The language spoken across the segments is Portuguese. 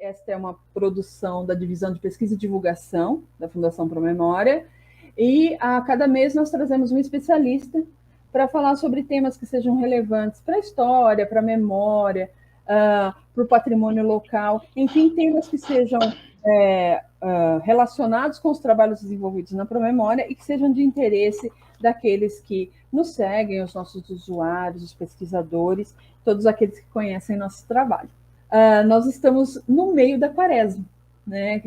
esta é uma produção da Divisão de Pesquisa e Divulgação da Fundação Promemória, e a cada mês nós trazemos um especialista para falar sobre temas que sejam relevantes para a história, para a memória, para o patrimônio local, enfim, temas que sejam relacionados com os trabalhos desenvolvidos na Promemória e que sejam de interesse daqueles que nos seguem, os nossos usuários, os pesquisadores, todos aqueles que conhecem nosso trabalho. Nós estamos no meio da Quaresma, né?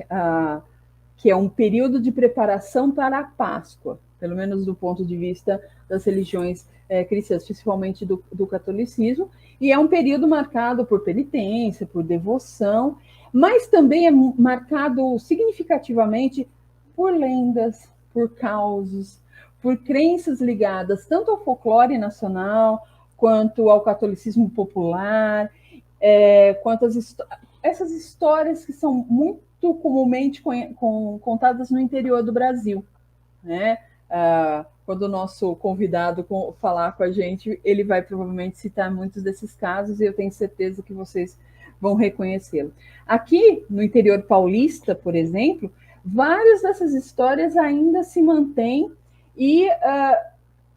Que é um período de preparação para a Páscoa, pelo menos do ponto de vista das religiões cristãs, principalmente do catolicismo, e é um período marcado por penitência, por devoção, mas também é marcado significativamente por lendas, por causos, por crenças ligadas tanto ao folclore nacional, quanto ao catolicismo popular, quanto essas histórias que são muito comumente contadas no interior do Brasil, né? Quando o nosso convidado falar com a gente, ele vai provavelmente citar muitos desses casos e eu tenho certeza que vocês vão reconhecê-lo. Aqui, no interior paulista, por exemplo, várias dessas histórias ainda se mantêm e,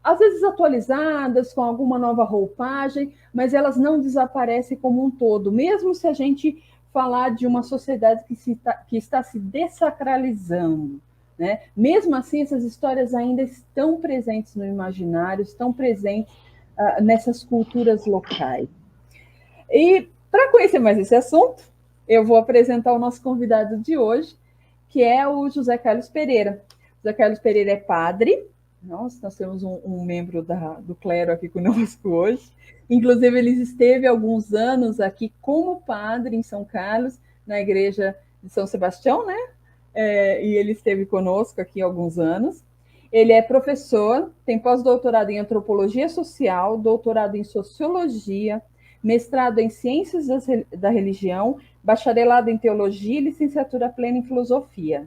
às vezes, atualizadas, com alguma nova roupagem, mas elas não desaparecem como um todo, mesmo se a gente falar de uma sociedade que está se dessacralizando, né? Mesmo assim, essas histórias ainda estão presentes no imaginário, estão presentes nessas culturas locais. E, para conhecer mais esse assunto, eu vou apresentar o nosso convidado de hoje, que é o José Carlos Pereira. José Carlos Pereira é padre. Nós temos um membro do clero aqui conosco hoje. Inclusive, ele esteve alguns anos aqui como padre em São Carlos, na igreja de São Sebastião, né? E ele esteve conosco aqui há alguns anos. Ele é professor, tem pós-doutorado em antropologia social, doutorado em sociologia, mestrado em ciências da religião, bacharelado em teologia e licenciatura plena em filosofia.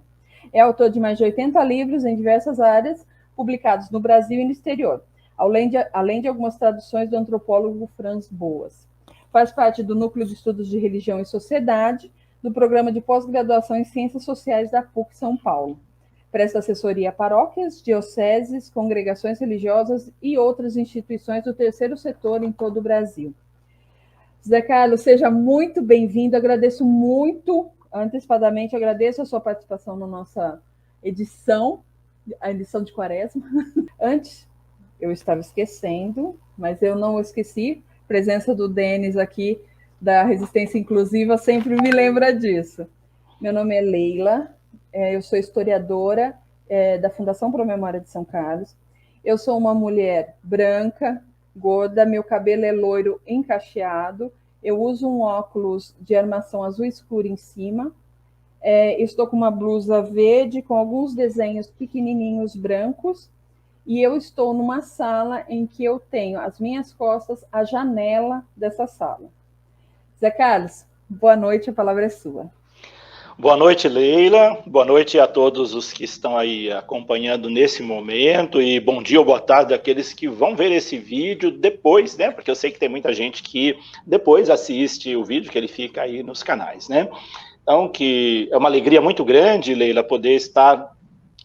É autor de mais de 80 livros em diversas áreas, publicados no Brasil e no exterior, além de algumas traduções do antropólogo Franz Boas. Faz parte do Núcleo de Estudos de Religião e Sociedade, do Programa de Pós-Graduação em Ciências Sociais da PUC São Paulo. Presta assessoria a paróquias, dioceses, congregações religiosas e outras instituições do terceiro setor em todo o Brasil. José Carlos, seja muito bem-vindo. Agradeço muito, antecipadamente, agradeço a sua participação na nossa edição, a edição de Quaresma. Antes, eu estava esquecendo, mas eu não esqueci. A presença do Denis aqui, da Resistência Inclusiva, sempre me lembra disso. Meu nome é Leila, eu sou historiadora da Fundação Promemória de São Carlos. Eu sou uma mulher branca, gorda, meu cabelo é loiro encacheado, eu uso um óculos de armação azul escura em cima, estou com uma blusa verde com alguns desenhos pequenininhos brancos, e eu estou numa sala em que eu tenho às minhas costas a janela dessa sala. Zé Carlos, boa noite, a palavra é sua. Boa noite, Leila. Boa noite a todos os que estão aí acompanhando nesse momento, e bom dia ou boa tarde àqueles que vão ver esse vídeo depois, né? Porque eu sei que tem muita gente que depois assiste o vídeo, que ele fica aí nos canais, né? Então, que é uma alegria muito grande, Leila, poder estar,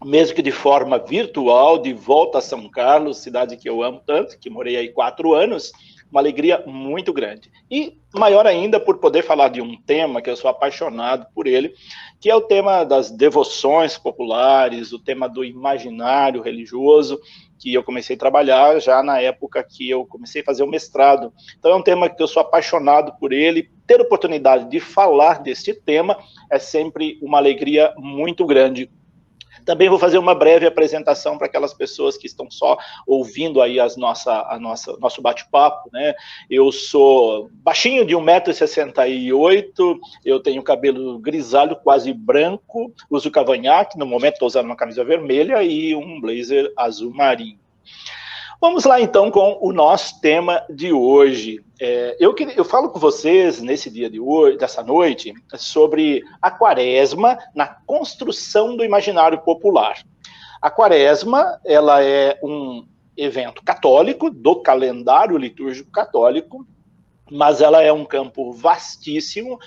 mesmo que de forma virtual, de volta a São Carlos, cidade que eu amo tanto, que morei aí 4 anos, uma alegria muito grande. E maior ainda por poder falar de um tema que eu sou apaixonado por ele, que é o tema das devoções populares, o tema do imaginário religioso, que eu comecei a trabalhar já na época que eu comecei a fazer o mestrado. Então é um tema que eu sou apaixonado por ele. Ter a oportunidade de falar deste tema é sempre uma alegria muito grande. Também vou fazer uma breve apresentação para aquelas pessoas que estão só ouvindo aí nosso bate-papo, né? Eu sou baixinho, de 1,68 m, eu tenho cabelo grisalho, quase branco, uso cavanhaque, no momento estou usando uma camisa vermelha e um blazer azul marinho. Vamos lá, então, com o nosso tema de hoje. Eu falo com vocês, nesse dia de hoje, dessa noite, sobre a Quaresma na construção do imaginário popular. A Quaresma, ela é um evento católico, do calendário litúrgico católico, mas ela é um campo vastíssimo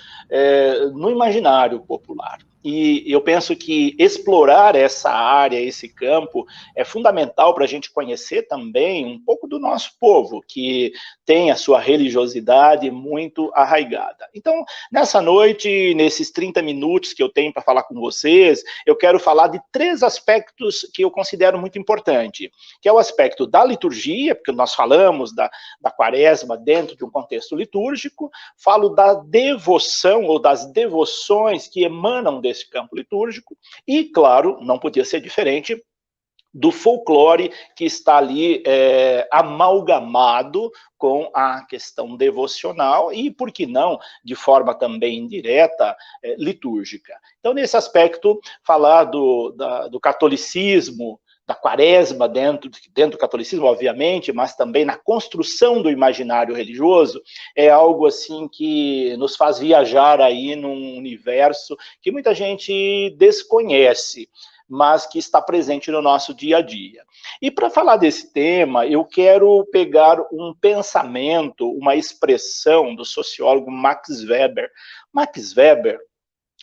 no imaginário popular. E eu penso que explorar essa área, esse campo, é fundamental para a gente conhecer também um pouco do nosso povo, que tem a sua religiosidade muito arraigada. Então, nessa noite, nesses 30 minutos que eu tenho para falar com vocês, eu quero falar de 3 aspectos que eu considero muito importante, que é o aspecto da liturgia, porque nós falamos da quaresma dentro de um contexto litúrgico, falo da devoção ou das devoções que emanam desse campo litúrgico e, claro, não podia ser diferente do folclore que está ali amalgamado com a questão devocional e, por que não, de forma também indireta, litúrgica. Então, nesse aspecto, falar do catolicismo, da quaresma dentro do catolicismo, obviamente, mas também na construção do imaginário religioso, é algo assim que nos faz viajar aí num universo que muita gente desconhece, mas que está presente no nosso dia a dia. E para falar desse tema, eu quero pegar um pensamento, uma expressão do sociólogo Max Weber. Max Weber,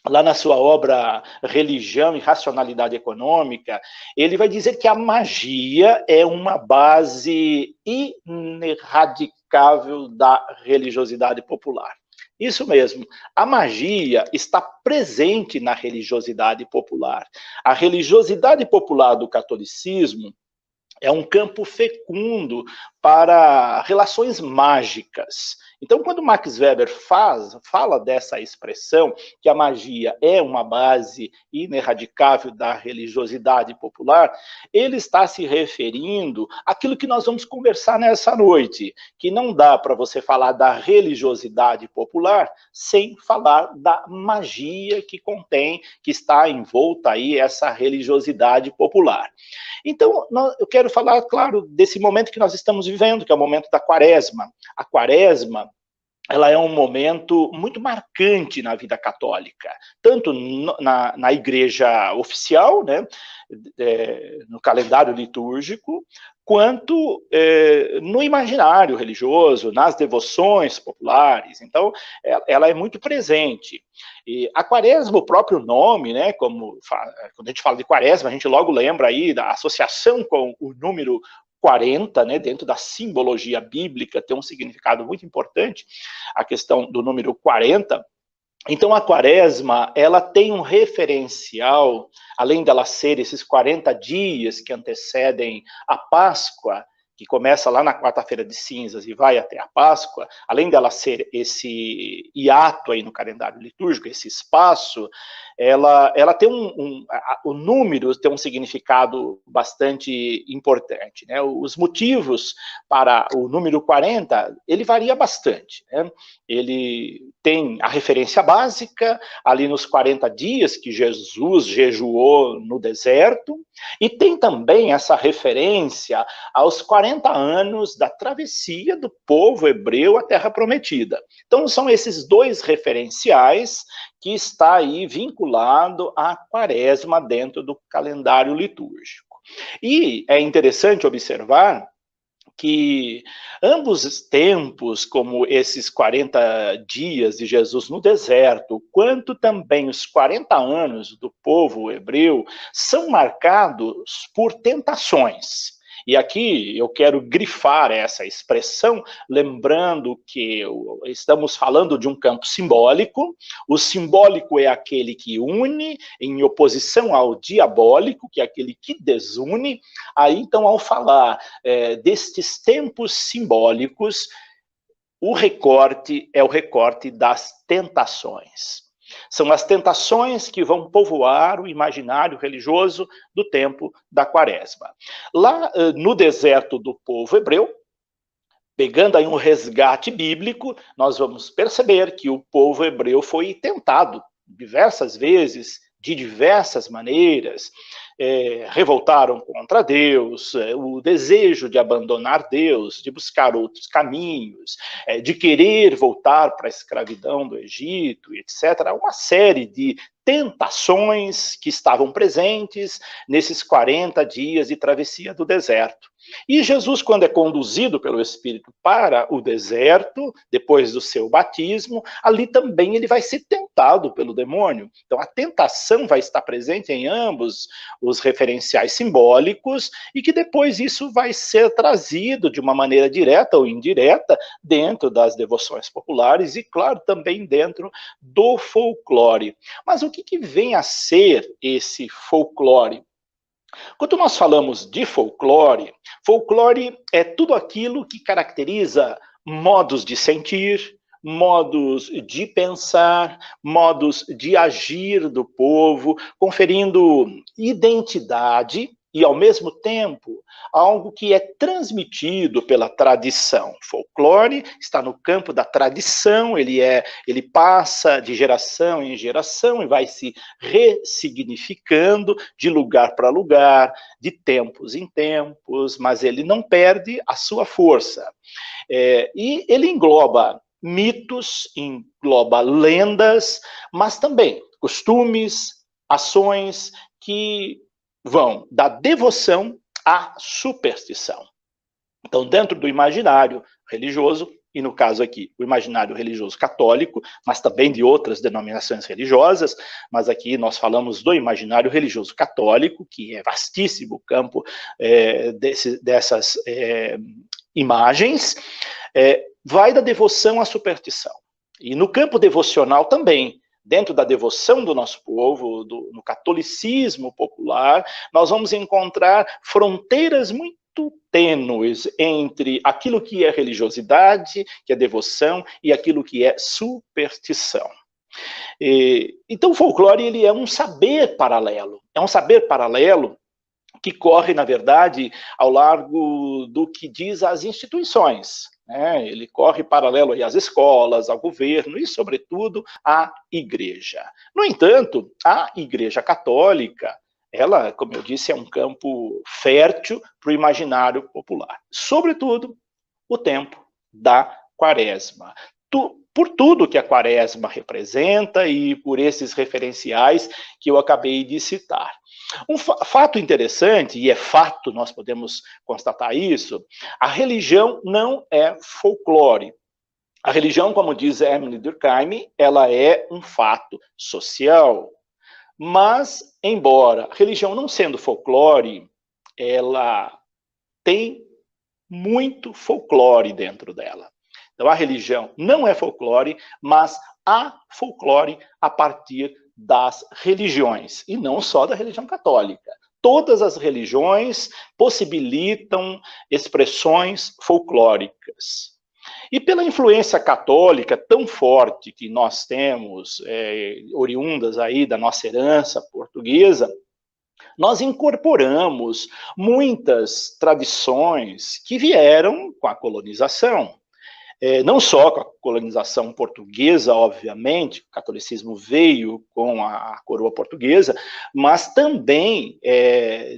lá na sua obra Religião e Racionalidade Econômica, ele vai dizer que a magia é uma base ineradicável da religiosidade popular. Isso mesmo, a magia está presente na religiosidade popular. A religiosidade popular do catolicismo é um campo fecundo para relações mágicas. Então, quando Max Weber fala dessa expressão, que a magia é uma base ineradicável da religiosidade popular, ele está se referindo àquilo que nós vamos conversar nessa noite, que não dá para você falar da religiosidade popular sem falar da magia que contém, que está envolta aí essa religiosidade popular. Então, eu quero falar, claro, desse momento que nós estamos vivendo, que é o momento da quaresma. A quaresma, ela é um momento muito marcante na vida católica, tanto na igreja oficial, né, no calendário litúrgico, quanto no imaginário religioso, nas devoções populares. Então, ela é muito presente. E a quaresma, o próprio nome, né, quando a gente fala de quaresma, a gente logo lembra aí da associação com o número 40, né, dentro da simbologia bíblica, tem um significado muito importante, a questão do número 40. Então, a quaresma, ela tem um referencial, além dela ser esses 40 dias que antecedem a Páscoa, que começa lá na quarta-feira de cinzas e vai até a Páscoa, além dela ser esse hiato aí no calendário litúrgico, esse espaço, ela tem o número tem um significado bastante importante, né? Os motivos para o número 40, ele varia bastante, né? Ele tem a referência básica, ali nos 40 dias que Jesus jejuou no deserto, e tem também essa referência aos 40 anos da travessia do povo hebreu à Terra Prometida. Então, são esses 2 referenciais que está aí vinculado à quaresma dentro do calendário litúrgico. E é interessante observar que ambos os tempos, como esses 40 dias de Jesus no deserto, quanto também os 40 anos do povo hebreu, são marcados por tentações. E aqui eu quero grifar essa expressão, lembrando que estamos falando de um campo simbólico. O simbólico é aquele que une, em oposição ao diabólico, que é aquele que desune. Aí, então, ao falar destes tempos simbólicos, o recorte é o recorte das tentações. São as tentações que vão povoar o imaginário religioso do tempo da quaresma. Lá no deserto do povo hebreu, pegando aí um resgate bíblico, nós vamos perceber que o povo hebreu foi tentado diversas vezes, de diversas maneiras, revoltaram contra Deus, o desejo de abandonar Deus, de buscar outros caminhos, de querer voltar para a escravidão do Egito, etc. Uma série de tentações que estavam presentes nesses 40 dias de travessia do deserto. E Jesus, quando é conduzido pelo Espírito para o deserto, depois do seu batismo, ali também ele vai ser tentado pelo demônio. Então a tentação vai estar presente em ambos os referenciais simbólicos, e que depois isso vai ser trazido de uma maneira direta ou indireta dentro das devoções populares e, claro, também dentro do folclore. Mas o que vem a ser esse folclore? Quando nós falamos de folclore, folclore é tudo aquilo que caracteriza modos de sentir, modos de pensar, modos de agir do povo, conferindo identidade e, ao mesmo tempo, algo que é transmitido pela tradição. Folclore está no campo da tradição, ele passa de geração em geração e vai se ressignificando de lugar para lugar, de tempos em tempos, mas ele não perde a sua força. E ele engloba mitos, engloba lendas, mas também costumes, ações que vão da devoção à superstição. Então, dentro do imaginário religioso, e no caso aqui, o imaginário religioso católico, mas também de outras denominações religiosas, mas aqui nós falamos do imaginário religioso católico, que é vastíssimo o campo dessas imagens, vai da devoção à superstição. E no campo devocional também, dentro da devoção do nosso povo, no catolicismo popular, nós vamos encontrar fronteiras muito tênues entre aquilo que é religiosidade, que é devoção, e aquilo que é superstição. Então o folclore ele é um saber paralelo. É um saber paralelo que corre, na verdade, ao largo do que diz as instituições. Ele corre paralelo aí às escolas, ao governo e, sobretudo, à igreja. No entanto, a Igreja Católica, ela, como eu disse, é um campo fértil para o imaginário popular. Sobretudo, o tempo da Quaresma. Por tudo que a Quaresma representa e por esses referenciais que eu acabei de citar. Um fato interessante, e é fato, nós podemos constatar isso, a religião não é folclore. A religião, como diz Emily Durkheim, ela é um fato social. Mas, embora a religião não sendo folclore, ela tem muito folclore dentro dela. Então, a religião não é folclore, mas há folclore a partir das religiões, e não só da religião católica. Todas as religiões possibilitam expressões folclóricas. E pela influência católica tão forte que nós temos, oriundas aí da nossa herança portuguesa, nós incorporamos muitas tradições que vieram com a colonização. Não só com a colonização portuguesa, obviamente, o catolicismo veio com a coroa portuguesa, mas também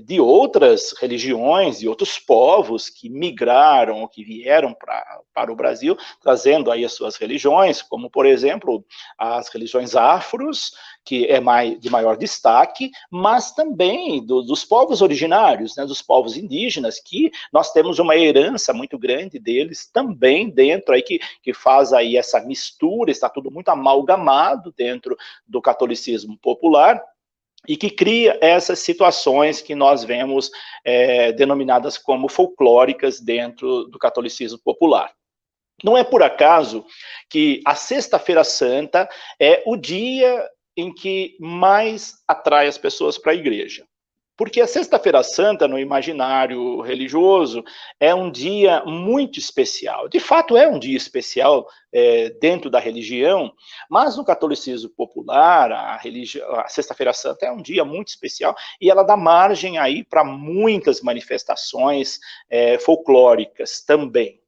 de outras religiões, de outros povos que migraram ou que vieram para o Brasil, trazendo aí as suas religiões, como, por exemplo, as religiões afros, que é de maior destaque, mas também dos povos originários, dos povos indígenas, que nós temos uma herança muito grande deles também dentro, aí que faz aí essa mistura, está tudo muito amalgamado dentro do catolicismo popular, e que cria essas situações que nós vemos denominadas como folclóricas dentro do catolicismo popular. Não é por acaso que a Sexta-feira Santa é o dia em que mais atrai as pessoas para a igreja. Porque a Sexta-feira Santa, no imaginário religioso, é um dia muito especial. De fato, é um dia especial dentro da religião, mas no catolicismo popular, a Sexta-feira Santa é um dia muito especial e ela dá margem aí para muitas manifestações folclóricas também.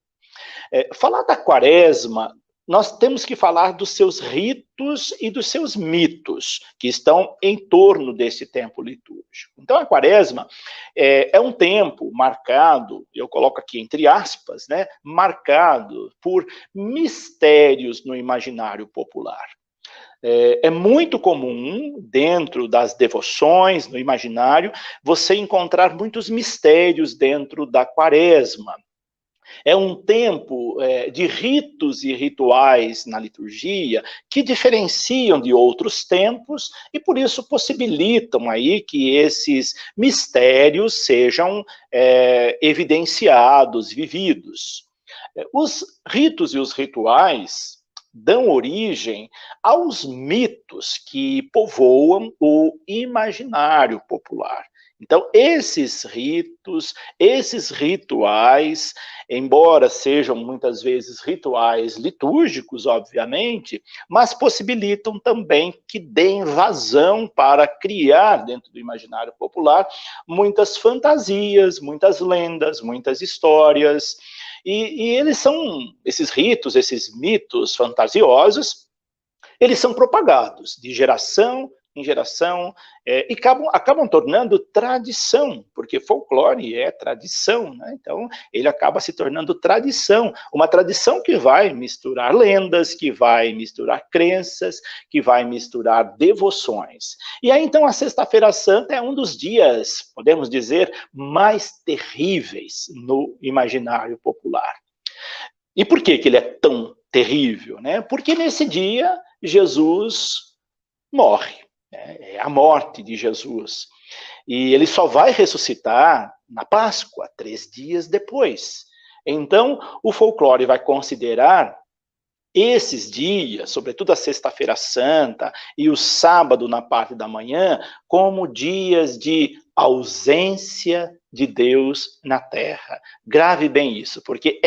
Falar da Quaresma, nós temos que falar dos seus ritos e dos seus mitos, que estão em torno desse tempo litúrgico. Então, a Quaresma é um tempo marcado, eu coloco aqui entre aspas, marcado por mistérios no imaginário popular. É muito comum, dentro das devoções, no imaginário, você encontrar muitos mistérios dentro da quaresma. É um tempo de ritos e rituais na liturgia que diferenciam de outros tempos e por isso possibilitam aí que esses mistérios sejam evidenciados, vividos. Os ritos e os rituais dão origem aos mitos que povoam o imaginário popular. Então, esses ritos, esses rituais, embora sejam muitas vezes rituais litúrgicos, obviamente, mas possibilitam também que deem vazão para criar dentro do imaginário popular muitas fantasias, muitas lendas, muitas histórias. E eles são, esses ritos, esses mitos fantasiosos, eles são propagados de geração em geração, e acabam tornando tradição, porque folclore é tradição, né? Então ele acaba se tornando tradição, uma tradição que vai misturar lendas, que vai misturar crenças, que vai misturar devoções. E aí então a Sexta-feira Santa é um dos dias, podemos dizer, mais terríveis no imaginário popular. E por que ele é tão terrível, né? Porque nesse dia Jesus morre. É a morte de Jesus. E ele só vai ressuscitar na Páscoa, 3 dias depois. Então, o folclore vai considerar esses dias, sobretudo a Sexta-feira Santa e o sábado na parte da manhã, como dias de ausência de Deus na Terra. Grave bem isso, porque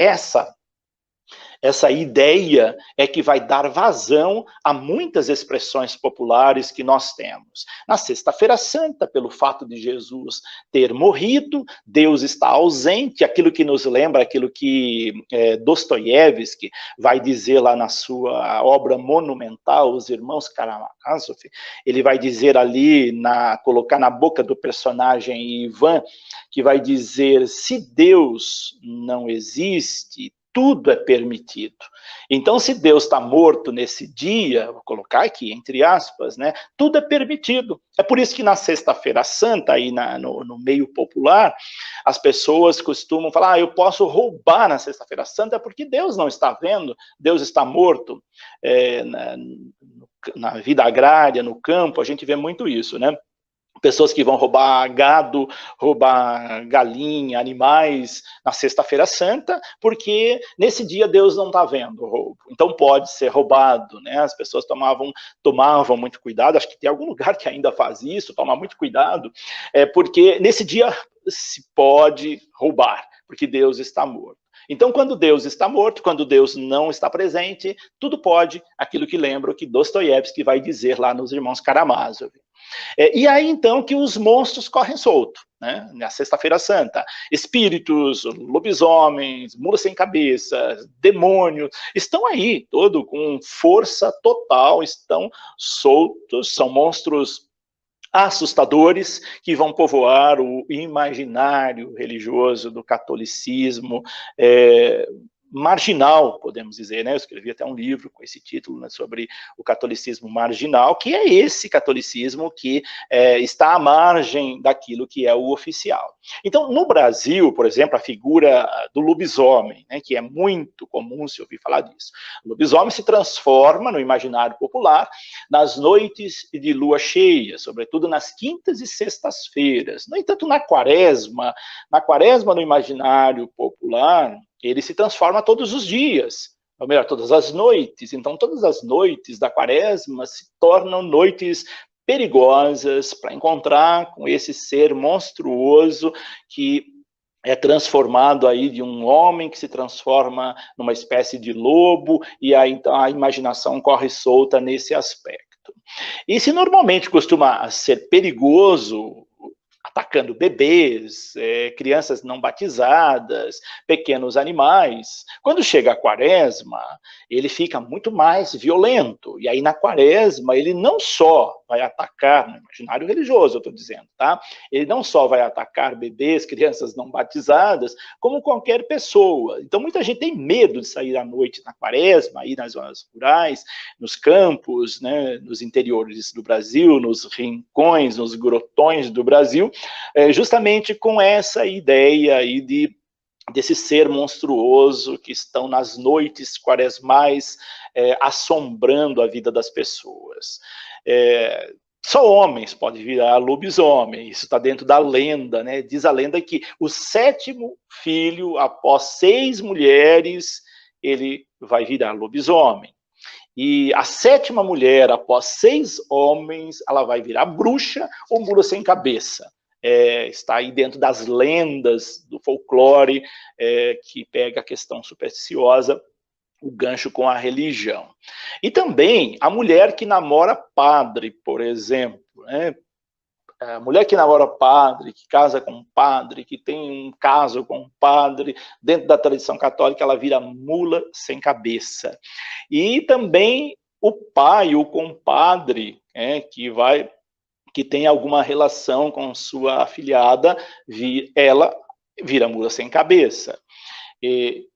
essa ideia é que vai dar vazão a muitas expressões populares que nós temos. Na Sexta-feira Santa, pelo fato de Jesus ter morrido, Deus está ausente, aquilo que nos lembra, aquilo que Dostoiévski vai dizer lá na sua obra monumental, Os Irmãos Karamazov, ele vai dizer ali, colocar na boca do personagem Ivan, que vai dizer, se Deus não existe, tudo é permitido. Então, se Deus está morto nesse dia, vou colocar aqui entre aspas, né, tudo é permitido. É por isso que na Sexta-feira Santa, aí no meio popular, as pessoas costumam falar, eu posso roubar na Sexta-feira Santa porque Deus não está vendo, Deus está morto. Na vida agrária, no campo, a gente vê muito isso, né? Pessoas que vão roubar gado, roubar galinha, animais na Sexta-feira Santa, porque nesse dia Deus não está vendo o roubo. Então pode ser roubado, né? As pessoas tomavam muito cuidado, acho que tem algum lugar que ainda faz isso, toma muito cuidado, porque nesse dia se pode roubar, porque Deus está morto. Então, quando Deus está morto, quando Deus não está presente, tudo pode, aquilo que lembra o que Dostoiévski vai dizer lá nos Irmãos Karamazov. E aí, então, que os monstros correm solto, né? Na Sexta-feira Santa. Espíritos, lobisomens, mulas sem cabeça, demônios, estão aí, todo com força total, estão soltos, são monstros assustadores que vão povoar o imaginário religioso do catolicismo, marginal, podemos dizer, né? Eu escrevi até um livro com esse título, né, sobre o catolicismo marginal, que é esse catolicismo que está à margem daquilo que é o oficial. Então, no Brasil, por exemplo, a figura do lobisomem, né, que é muito comum se ouvir falar disso. O lobisomem se transforma no imaginário popular nas noites de lua cheia, sobretudo nas quintas e sextas-feiras. No entanto, na quaresma no imaginário popular, ele se transforma todos os dias, ou melhor, todas as noites. Então, todas as noites da quaresma se tornam noites perigosas para encontrar com esse ser monstruoso que é transformado aí de um homem que se transforma numa espécie de lobo, e aí então a imaginação corre solta nesse aspecto. E se normalmente costuma ser perigoso atacando bebês, crianças não batizadas, pequenos animais. Quando chega a quaresma, ele fica muito mais violento. E aí na quaresma, ele não só vai atacar, no imaginário religioso eu estou dizendo, tá? Ele não só vai atacar bebês, crianças não batizadas, como qualquer pessoa. Então muita gente tem medo de sair à noite na quaresma, aí nas zonas rurais, nos campos, né, nos interiores do Brasil, nos rincões, nos grotões do Brasil, justamente com essa ideia aí desse ser monstruoso que estão nas noites quaresmais assombrando a vida das pessoas. Só homens podem virar lobisomem, isso está dentro da lenda, né? Diz a lenda que o 7º filho, após 6 mulheres, ele vai virar lobisomem. E a 7ª mulher, após 6 homens, ela vai virar bruxa ou mula sem cabeça. Está aí dentro das lendas do folclore, que pega a questão supersticiosa, o gancho com a religião. E também a mulher que namora padre, por exemplo, né? A mulher que namora padre, que casa com padre, que tem um caso com padre, dentro da tradição católica, ela vira mula sem cabeça. E também o pai, o compadre, que tem alguma relação com sua afilhada, ela vira mula sem cabeça.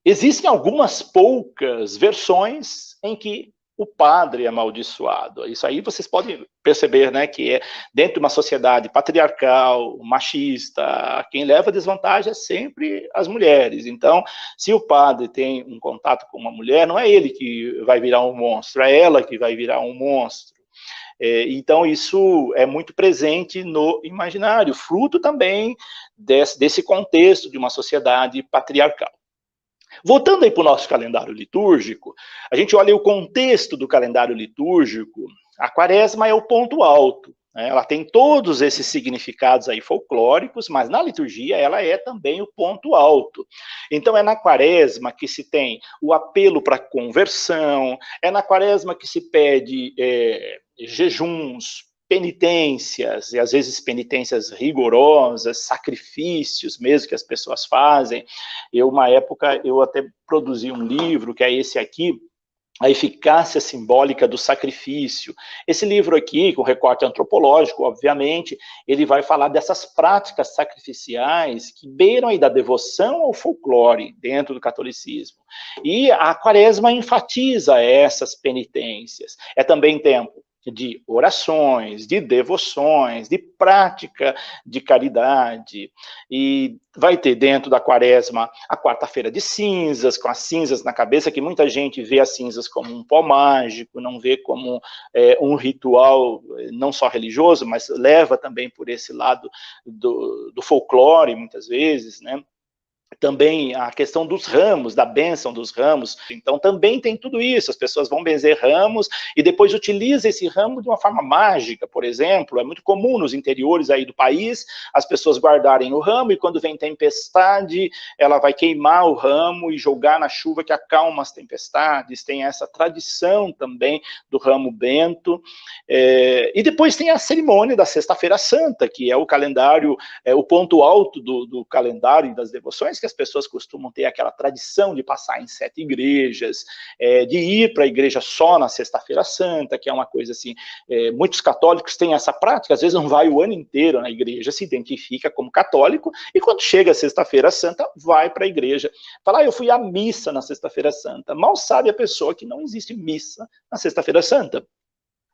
Existem algumas poucas versões em que o padre é amaldiçoado. Isso aí vocês podem perceber, né, que dentro de uma sociedade patriarcal, machista, quem leva a desvantagem é sempre as mulheres. Então, se o padre tem um contato com uma mulher, não é ele que vai virar um monstro, é ela que vai virar um monstro. Então, isso é muito presente no imaginário, fruto também desse contexto de uma sociedade patriarcal. Voltando aí para o nosso calendário litúrgico, a gente olha o contexto do calendário litúrgico. A quaresma é o ponto alto, né? Ela tem todos esses significados aí folclóricos, mas na liturgia ela é também o ponto alto. Então é na quaresma que se tem o apelo para conversão, é na quaresma que se pede jejuns, penitências, e às vezes penitências rigorosas, sacrifícios mesmo que as pessoas fazem. Uma época, eu até produzi um livro, que é esse aqui, A Eficácia Simbólica do Sacrifício. Esse livro aqui, com recorte antropológico, obviamente, ele vai falar dessas práticas sacrificiais que beiram aí da devoção ao folclore dentro do catolicismo. E a quaresma enfatiza essas penitências. É também tempo de orações, de devoções, de prática de caridade. E vai ter dentro da quaresma a quarta-feira de cinzas, com as cinzas na cabeça, que muita gente vê as cinzas como um pó mágico, não vê como um ritual não só religioso, mas leva também por esse lado do folclore, muitas vezes, né? Também a questão dos ramos, da bênção dos ramos. Então também tem tudo isso, as pessoas vão benzer ramos e depois utilizam esse ramo de uma forma mágica, por exemplo. É muito comum nos interiores aí do país as pessoas guardarem o ramo e quando vem tempestade, ela vai queimar o ramo e jogar na chuva que acalma as tempestades. Tem essa tradição também do ramo bento. E depois tem a cerimônia da Sexta-feira Santa, que é o calendário, o ponto alto do calendário e das devoções, que as pessoas costumam ter aquela tradição de passar em 7 igrejas, de ir para a igreja só na Sexta-feira Santa, que é uma coisa assim, muitos católicos têm essa prática, às vezes não vai o ano inteiro na igreja, se identifica como católico, e quando chega a Sexta-feira Santa, vai para a igreja. Fala, eu fui à missa na Sexta-feira Santa. Mal sabe a pessoa que não existe missa na Sexta-feira Santa.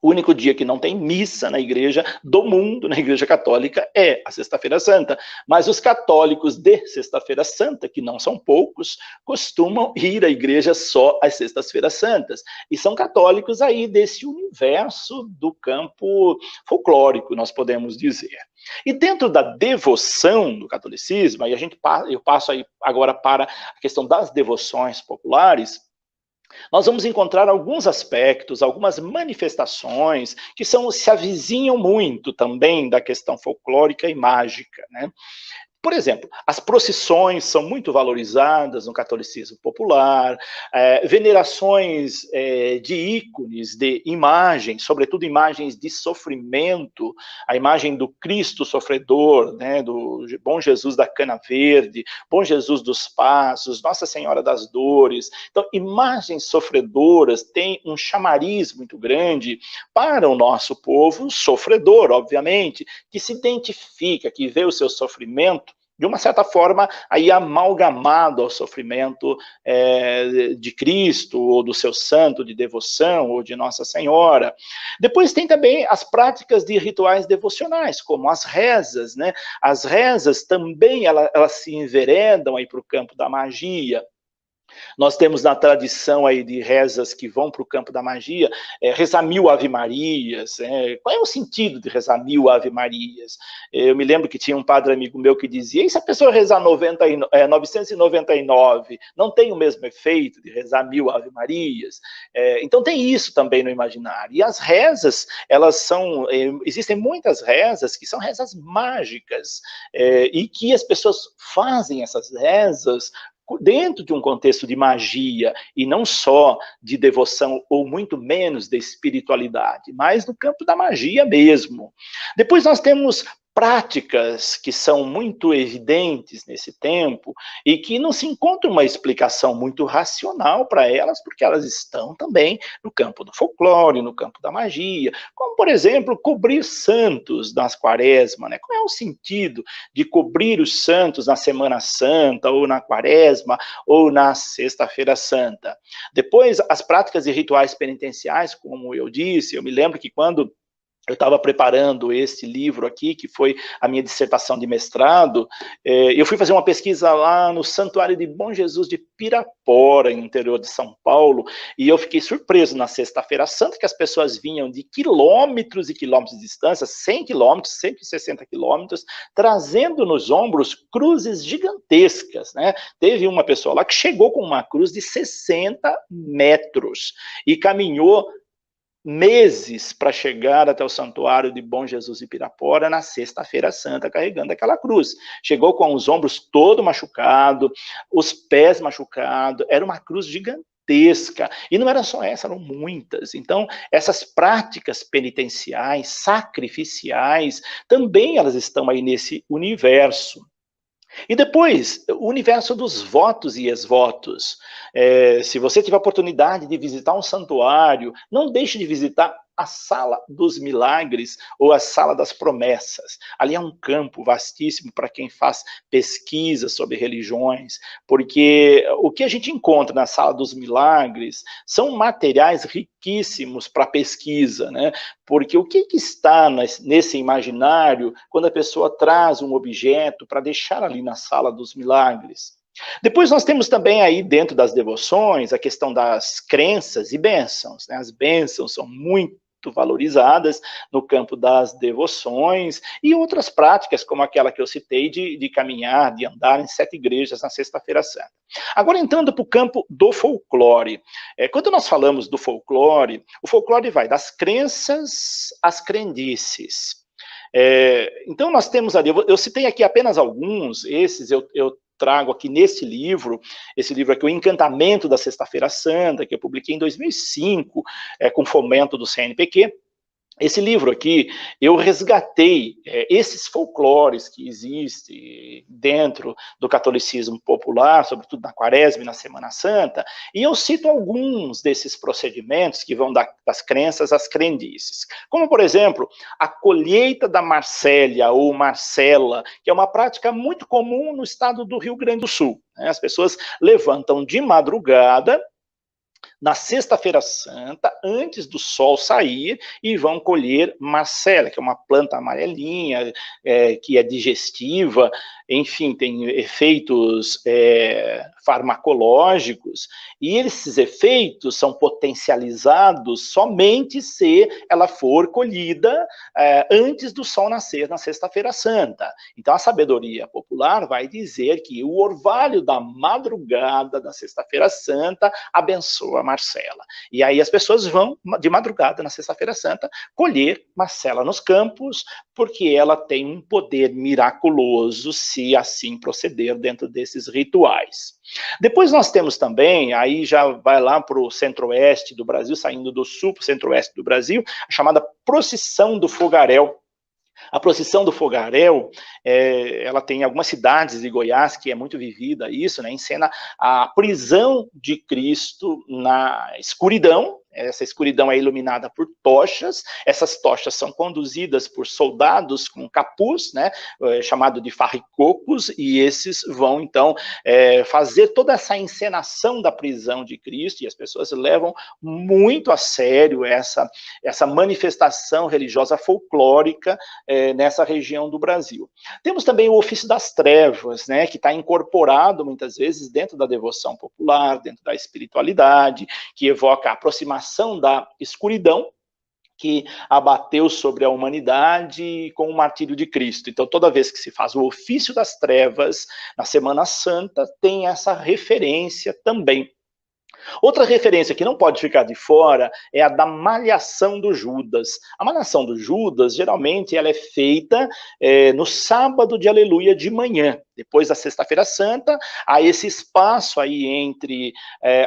O único dia que não tem missa na igreja do mundo, na igreja católica, é a Sexta-feira Santa. Mas os católicos de Sexta-feira Santa, que não são poucos, costumam ir à igreja só às Sextas-feiras Santas. E são católicos aí desse universo do campo folclórico, nós podemos dizer. E dentro da devoção do catolicismo, aí eu passo aí agora para a questão das devoções populares, nós vamos encontrar alguns aspectos, algumas manifestações que se avizinham muito também da questão folclórica e mágica, né? Por exemplo, as procissões são muito valorizadas no catolicismo popular, venerações de ícones, de imagens, sobretudo imagens de sofrimento, a imagem do Cristo sofredor, né, do Bom Jesus da Cana Verde, Bom Jesus dos Passos, Nossa Senhora das Dores. Então, imagens sofredoras têm um chamariz muito grande para o nosso povo sofredor, obviamente, que se identifica, que vê o seu sofrimento de uma certa forma, aí amalgamado ao sofrimento de Cristo, ou do seu santo de devoção, ou de Nossa Senhora. Depois tem também as práticas de rituais devocionais, como as rezas, né? As rezas também, elas se enveredam aí para o campo da magia. Nós temos na tradição aí de rezas que vão para o campo da magia, rezar 1000 Ave-Marias. Qual é o sentido de rezar 1000 Ave-Marias? Eu me lembro que tinha um padre amigo meu que dizia, e se a pessoa rezar 999, não tem o mesmo efeito de rezar 1000 Ave-Marias? Então tem isso também no imaginário. E as rezas, elas são, existem muitas rezas que são rezas mágicas, e que as pessoas fazem essas rezas dentro de um contexto de magia, e não só de devoção, ou muito menos de espiritualidade, mas no campo da magia mesmo. Depois nós temos práticas que são muito evidentes nesse tempo e que não se encontra uma explicação muito racional para elas, porque elas estão também no campo do folclore, no campo da magia, como, por exemplo, cobrir santos nas quaresma, né? Qual é o sentido de cobrir os santos na Semana Santa, ou na quaresma, ou na Sexta-feira Santa? Depois, as práticas e rituais penitenciais, como eu disse, eu me lembro que quando eu estava preparando esse livro aqui, que foi a minha dissertação de mestrado, eu fui fazer uma pesquisa lá no Santuário de Bom Jesus de Pirapora, no interior de São Paulo, e eu fiquei surpreso na Sexta-feira Santa, que as pessoas vinham de quilômetros e quilômetros de distância, 100 quilômetros, 160 quilômetros, trazendo nos ombros cruzes gigantescas, né? Teve uma pessoa lá que chegou com uma cruz de 60 metros, e caminhou meses para chegar até o Santuário de Bom Jesus de Pirapora na Sexta-feira Santa, carregando aquela cruz. Chegou com os ombros todo machucado, os pés machucados, era uma cruz gigantesca. E não era só essa, eram muitas. Então, essas práticas penitenciais, sacrificiais, também elas estão aí nesse universo. E depois, o universo dos votos e exvotos. Se você tiver a oportunidade de visitar um santuário, não deixe de visitar a Sala dos Milagres ou a Sala das Promessas. Ali é um campo vastíssimo para quem faz pesquisa sobre religiões, porque o que a gente encontra na Sala dos Milagres são materiais riquíssimos para pesquisa, né? Porque o que está nesse imaginário quando a pessoa traz um objeto para deixar ali na Sala dos Milagres? Depois nós temos também aí dentro das devoções a questão das crenças e bênçãos, né? As bênçãos são muito valorizadas no campo das devoções e outras práticas, como aquela que eu citei de caminhar, de andar em 7 igrejas na Sexta-feira Santa. Agora, entrando para o campo do folclore. Quando nós falamos do folclore, o folclore vai das crenças às crendices. Então, nós temos ali, eu citei aqui apenas alguns, esses eu trago aqui nesse livro, esse livro aqui, O Encantamento da Sexta-feira Santa, que eu publiquei em 2005, com fomento do CNPq. Esse livro aqui, eu resgatei esses folclores que existem dentro do catolicismo popular, sobretudo na Quaresma e na Semana Santa, e eu cito alguns desses procedimentos que vão das crenças às crendices. Como, por exemplo, a colheita da Marcélia ou Marcela, que é uma prática muito comum no estado do Rio Grande do Sul. As pessoas levantam de madrugada, na Sexta-feira Santa, antes do sol sair, e vão colher marcela, que é uma planta amarelinha, que é digestiva, enfim, tem efeitos farmacológicos, e esses efeitos são potencializados somente se ela for colhida antes do sol nascer na Sexta-feira Santa. Então, a sabedoria popular vai dizer que o orvalho da madrugada da Sexta-feira Santa abençoa a Marcela. E aí as pessoas vão, de madrugada, na Sexta-feira Santa, colher Marcela nos campos, porque ela tem um poder miraculoso, se assim proceder dentro desses rituais. Depois nós temos também, aí já vai lá para o centro-oeste do Brasil, saindo do sul para o centro-oeste do Brasil, a chamada Procissão do Fogaréu. A procissão do Fogaréu, ela tem algumas cidades de Goiás que é muito vivida isso, né? Encena a prisão de Cristo na escuridão. Essa escuridão é iluminada por tochas, essas tochas são conduzidas por soldados com capuz, né, chamado de farricocos, e esses vão, então, fazer toda essa encenação da prisão de Cristo, e as pessoas levam muito a sério essa manifestação religiosa folclórica nessa região do Brasil. Temos também o ofício das trevas, né, que está incorporado, muitas vezes, dentro da devoção popular, dentro da espiritualidade, que evoca a aproximação da escuridão que abateu sobre a humanidade com o martírio de Cristo. Então, toda vez que se faz o ofício das trevas, na Semana Santa, tem essa referência também. Outra referência que não pode ficar de fora é a da malhação do Judas. A malhação do Judas, geralmente, ela é feita no sábado de Aleluia de manhã. Depois da Sexta-feira Santa, há esse espaço aí entre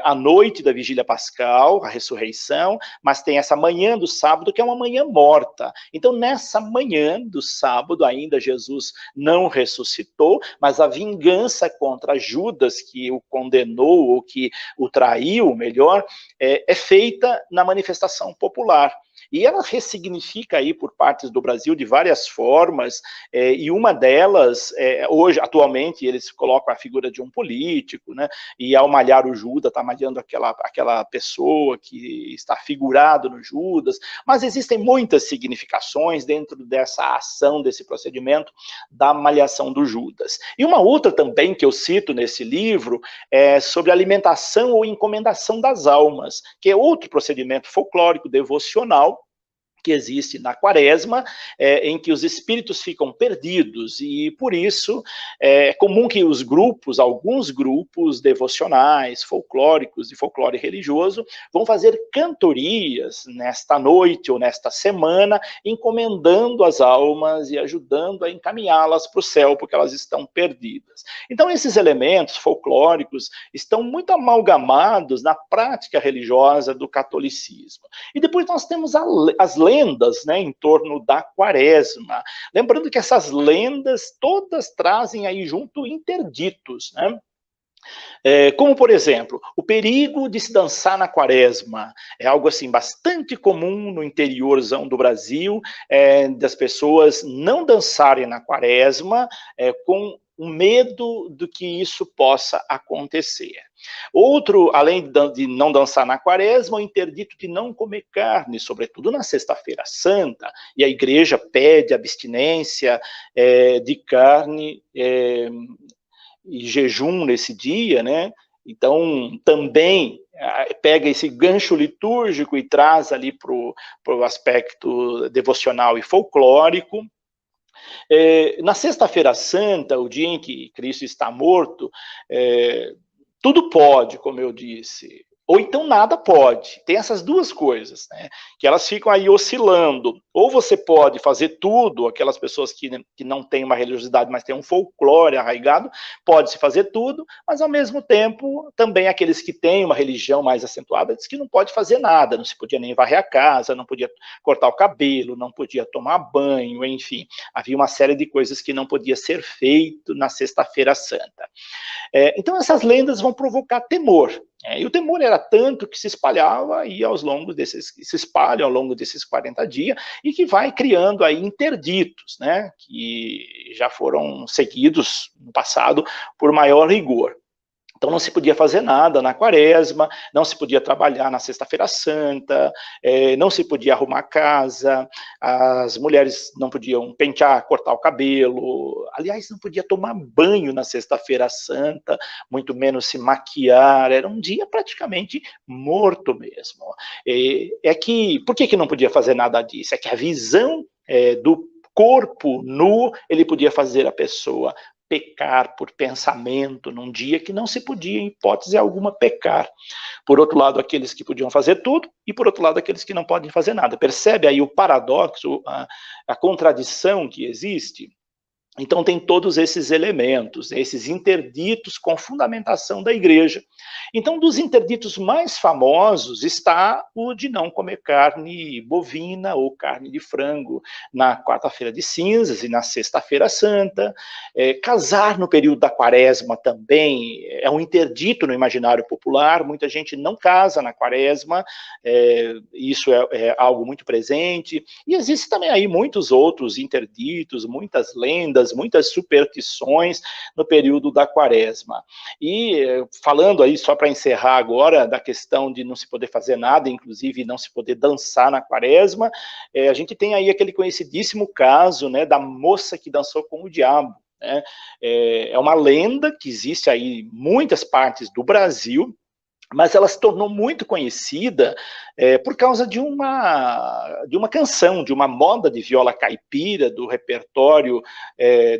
a noite da Vigília Pascal, a ressurreição, mas tem essa manhã do sábado, que é uma manhã morta. Então, nessa manhã do sábado, ainda Jesus não ressuscitou, mas a vingança contra Judas, que o condenou, ou que o traiu, melhor, é feita na manifestação popular. E ela ressignifica aí por partes do Brasil de várias formas, e uma delas, hoje, atualmente, eles colocam a figura de um político, né? E ao malhar o Judas, está malhando aquela pessoa que está figurado no Judas, mas existem muitas significações dentro dessa ação, desse procedimento da malhação do Judas. E uma outra também que eu cito nesse livro é sobre alimentação ou encomendação das almas, que é outro procedimento folclórico, devocional, que existe na Quaresma, em que os espíritos ficam perdidos, e por isso é comum que os grupos, alguns grupos devocionais, folclóricos e folclore religioso, vão fazer cantorias nesta noite ou nesta semana, encomendando as almas e ajudando a encaminhá-las para o céu, porque elas estão perdidas. Então esses elementos folclóricos estão muito amalgamados na prática religiosa do catolicismo. E depois nós temos as lendas, né, em torno da Quaresma. Lembrando que essas lendas todas trazem aí junto interditos, né? Como, por exemplo, o perigo de se dançar na Quaresma. É algo assim bastante comum no interiorzão do Brasil, das pessoas não dançarem na Quaresma com o medo do que isso possa acontecer. Outro, além de não dançar na Quaresma, o interdito de não comer carne, sobretudo na Sexta-feira Santa, e a igreja pede abstinência de carne e jejum nesse dia, né? Então, também pega esse gancho litúrgico e traz ali para o aspecto devocional e folclórico. Na Sexta-feira Santa, o dia em que Cristo está morto, tudo pode, como eu disse, ou então nada pode. Tem essas duas coisas, né, que elas ficam aí oscilando. Ou você pode fazer tudo, aquelas pessoas que não têm uma religiosidade, mas têm um folclore arraigado, pode-se fazer tudo, mas ao mesmo tempo, também aqueles que têm uma religião mais acentuada, diz que não pode fazer nada, não se podia nem varrer a casa, não podia cortar o cabelo, não podia tomar banho, enfim. Havia uma série de coisas que não podia ser feito na Sexta-feira Santa. Então essas lendas vão provocar temor. E o temor era tanto que se espalhava e se espalha ao longo desses 40 dias e que vai criando aí interditos, né, que já foram seguidos no passado por maior rigor. Então não se podia fazer nada na Quaresma, não se podia trabalhar na Sexta-feira Santa, não se podia arrumar a casa, as mulheres não podiam pentear, cortar o cabelo, aliás, não podia tomar banho na Sexta-feira Santa, muito menos se maquiar, era um dia praticamente morto mesmo. Por que não podia fazer nada disso? É que a visão do corpo nu, ele podia fazer a pessoa pecar por pensamento num dia que não se podia, em hipótese alguma, pecar. Por outro lado, aqueles que podiam fazer tudo, e por outro lado, aqueles que não podem fazer nada. Percebe aí o paradoxo, a contradição que existe? Então tem todos esses elementos, esses interditos com fundamentação da igreja. Então, dos interditos mais famosos está o de não comer carne bovina ou carne de frango na quarta-feira de cinzas e na sexta-feira santa. Casar no período da quaresma também é um interdito no imaginário popular, muita gente não casa na quaresma, isso é algo muito presente. E existe também aí muitos outros interditos, muitas lendas, muitas superstições no período da quaresma. E falando aí, só para encerrar agora, da questão de não se poder fazer nada, inclusive não se poder dançar na quaresma, a gente tem aí aquele conhecidíssimo caso, né, da moça que dançou com o diabo. Né? É uma lenda que existe aí em muitas partes do Brasil, mas ela se tornou muito conhecida por causa de uma canção, de uma moda de viola caipira, do repertório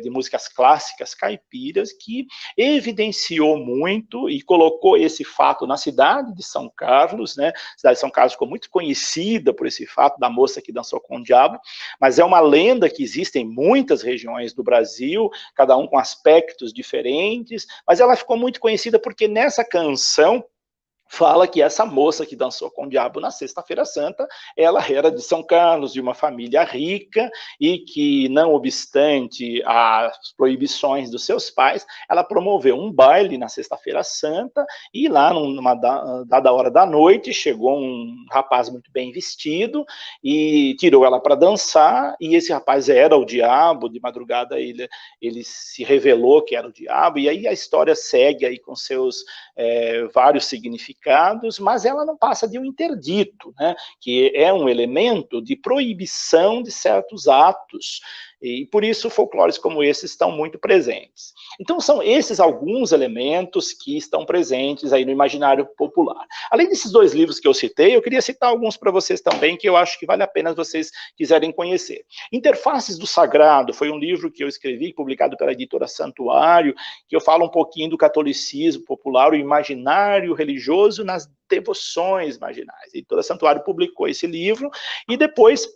de músicas clássicas caipiras, que evidenciou muito e colocou esse fato na cidade de São Carlos, né? A cidade de São Carlos ficou muito conhecida por esse fato da moça que dançou com o diabo, mas é uma lenda que existe em muitas regiões do Brasil, cada um com aspectos diferentes, mas ela ficou muito conhecida porque nessa canção fala que essa moça que dançou com o diabo na sexta-feira santa, ela era de São Carlos, de uma família rica, e que, não obstante as proibições dos seus pais, ela promoveu um baile na sexta-feira santa, e lá, numa dada hora da noite, chegou um rapaz muito bem vestido, e tirou ela para dançar, e esse rapaz era o diabo. De madrugada ele se revelou que era o diabo, e aí a história segue aí com seus vários significados, mas ela não passa de um interdito, né, que é um elemento de proibição de certos atos, e por isso folclores como esse estão muito presentes. Então são esses alguns elementos que estão presentes aí no imaginário popular. Além desses dois livros que eu citei, eu queria citar alguns para vocês também, que eu acho que vale a pena vocês quiserem conhecer. Interfaces do Sagrado foi um livro que eu escrevi, publicado pela editora Santuário, que eu falo um pouquinho do catolicismo popular, o imaginário religioso nas devoções marginais. A editora Santuário publicou esse livro, e depois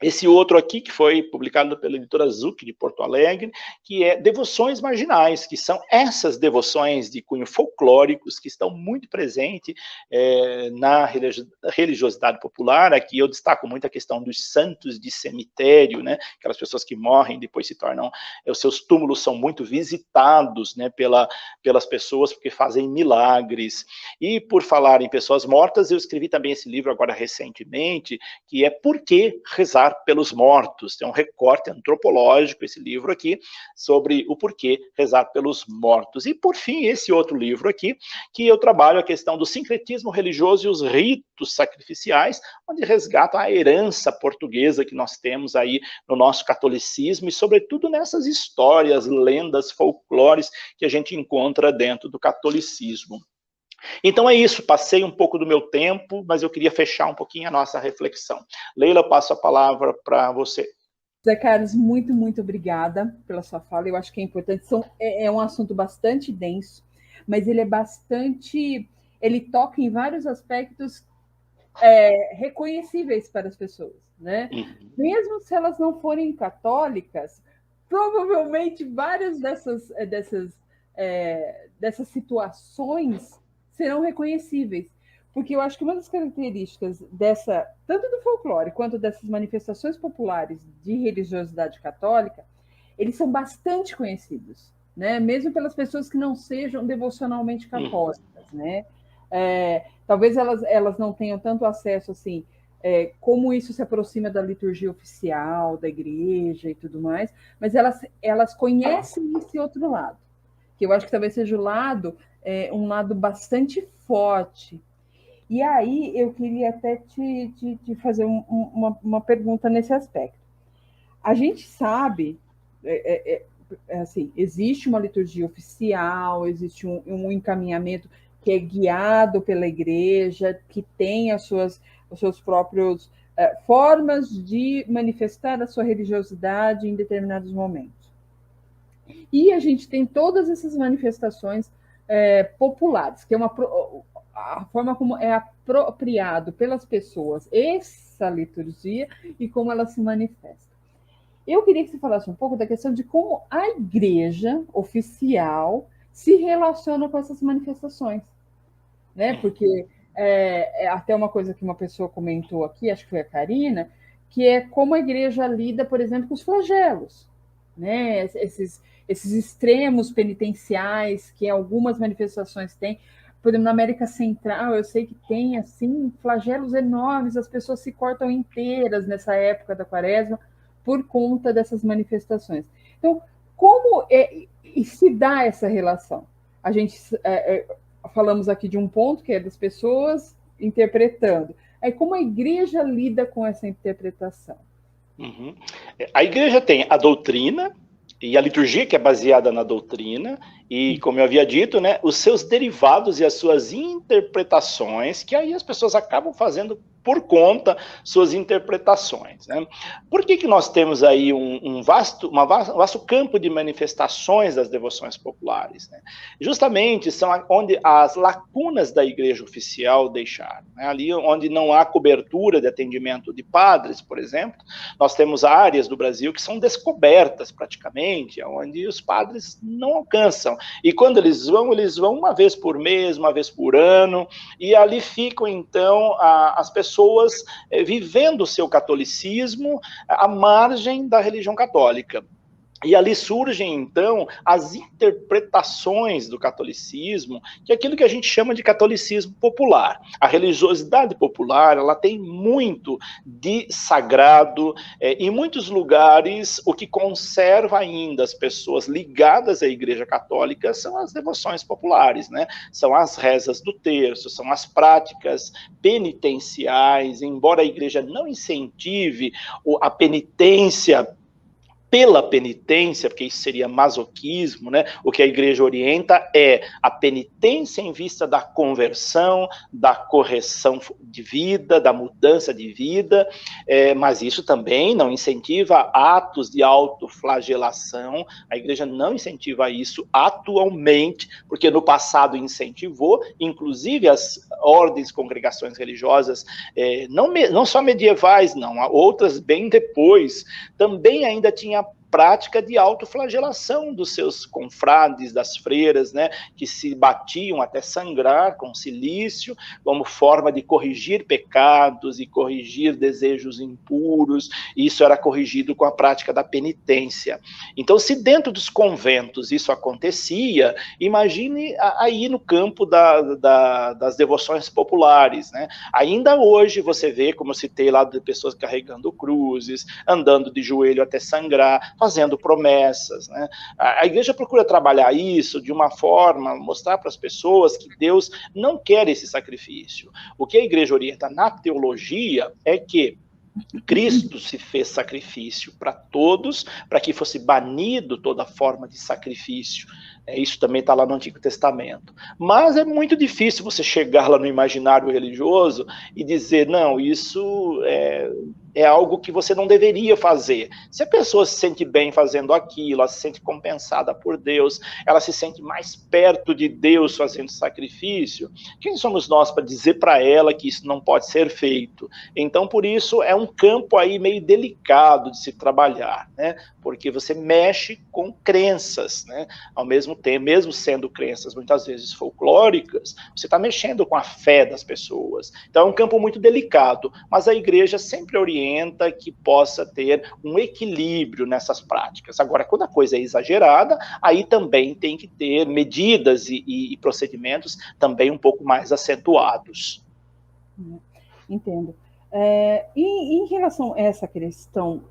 esse outro aqui, que foi publicado pela editora Zuc, de Porto Alegre, que é Devoções Marginais, que são essas devoções de cunho folclóricos que estão muito presentes na religiosidade popular. Aqui eu destaco muito a questão dos santos de cemitério, né? Aquelas pessoas que morrem e depois se tornam... os seus túmulos são muito visitados, né, pelas pessoas, porque fazem milagres. E por falar em pessoas mortas, eu escrevi também esse livro agora recentemente, que é Por que Rezar pelos Mortos? Tem um recorte antropológico, esse livro aqui, sobre o porquê rezar pelos mortos. E, por fim, esse outro livro aqui, que eu trabalho a questão do sincretismo religioso e os ritos sacrificiais, onde resgata a herança portuguesa que nós temos aí no nosso catolicismo, e, sobretudo, nessas histórias, lendas, folclores que a gente encontra dentro do catolicismo. Então é isso, passei um pouco do meu tempo, mas eu queria fechar um pouquinho a nossa reflexão. Leila, eu passo a palavra para você. Zé Carlos, muito, muito obrigada pela sua fala. Eu acho que é importante. É um assunto bastante denso, mas ele é bastante... ele toca em vários aspectos reconhecíveis para as pessoas, né? Uhum. Mesmo se elas não forem católicas, provavelmente várias dessas situações serão reconhecíveis, porque eu acho que uma das características tanto do folclore quanto dessas manifestações populares de religiosidade católica, eles são bastante conhecidos, né? Mesmo pelas pessoas que não sejam devocionalmente católicas, né? Talvez elas não tenham tanto acesso assim, como isso se aproxima da liturgia oficial da igreja e tudo mais, mas elas conhecem esse outro lado, que eu acho que talvez seja um lado bastante forte. E aí eu queria até te fazer uma pergunta nesse aspecto. A gente sabe, assim, existe uma liturgia oficial, existe um encaminhamento que é guiado pela igreja, que tem os seus próprios formas de manifestar a sua religiosidade em determinados momentos. E a gente tem todas essas manifestações populares, que é a forma como é apropriado pelas pessoas essa liturgia e como ela se manifesta. Eu queria que você falasse um pouco da questão de como a igreja oficial se relaciona com essas manifestações, né? Porque é até uma coisa que uma pessoa comentou aqui, acho que foi a Karina, que é como a igreja lida, por exemplo, com os flagelos, né? Esses extremos penitenciais que algumas manifestações têm. Por exemplo, na América Central, eu sei que tem assim flagelos enormes, as pessoas se cortam inteiras nessa época da Quaresma por conta dessas manifestações. Então, como se dá essa relação? A gente falamos aqui de um ponto que é das pessoas interpretando. Aí, como a igreja lida com essa interpretação? Uhum. A igreja tem a doutrina e a liturgia, que é baseada na doutrina, e, como eu havia dito, né, os seus derivados e as suas interpretações, que aí as pessoas acabam fazendo por conta suas interpretações, né? Por que nós temos aí um vasto campo de manifestações das devoções populares, né? Justamente são onde as lacunas da igreja oficial deixaram, né? Ali onde não há cobertura de atendimento de padres, por exemplo, nós temos áreas do Brasil que são descobertas praticamente, onde os padres não alcançam. E quando eles vão uma vez por mês, uma vez por ano, e ali ficam, então, as pessoas vivendo o seu catolicismo à margem da religião católica. E ali surgem, então, as interpretações do catolicismo, que é aquilo que a gente chama de catolicismo popular. A religiosidade popular, ela tem muito de sagrado, em muitos lugares, o que conserva ainda as pessoas ligadas à Igreja Católica são as devoções populares, né? São as rezas do terço, são as práticas penitenciais, embora a Igreja não incentive a penitência pela penitência, porque isso seria masoquismo, né? O que a igreja orienta é a penitência em vista da conversão, da correção de vida, da mudança de vida, mas isso também não incentiva atos de autoflagelação. A igreja não incentiva isso atualmente, porque no passado incentivou, inclusive as ordens, congregações religiosas, não só medievais, não, outras bem depois, também ainda tinha prática de autoflagelação dos seus confrades, das freiras, né, que se batiam até sangrar com silício, como forma de corrigir pecados e corrigir desejos impuros. Isso era corrigido com a prática da penitência. Então, se dentro dos conventos isso acontecia, imagine aí no campo das devoções populares, né? Ainda hoje você vê, como eu citei lá, de pessoas carregando cruzes, andando de joelho até sangrar, fazendo promessas, né? A igreja procura trabalhar isso de uma forma, mostrar para as pessoas que Deus não quer esse sacrifício. O que a igreja orienta na teologia é que Cristo se fez sacrifício para todos, para que fosse banido toda forma de sacrifício. Isso também está lá no Antigo Testamento. Mas é muito difícil você chegar lá no imaginário religioso e dizer, não, isso é algo que você não deveria fazer. Se a pessoa se sente bem fazendo aquilo, ela se sente compensada por Deus, ela se sente mais perto de Deus fazendo sacrifício, quem somos nós para dizer para ela que isso não pode ser feito? Então, por isso, é um campo aí meio delicado de se trabalhar, né? Porque você mexe com crenças, né? Ao mesmo tempo, mesmo sendo crenças muitas vezes folclóricas, você está mexendo com a fé das pessoas. Então, é um campo muito delicado, mas a igreja sempre orienta que possa ter um equilíbrio nessas práticas. Agora, quando a coisa é exagerada, aí também tem que ter medidas e procedimentos também um pouco mais acentuados. Entendo. Em relação a essa questão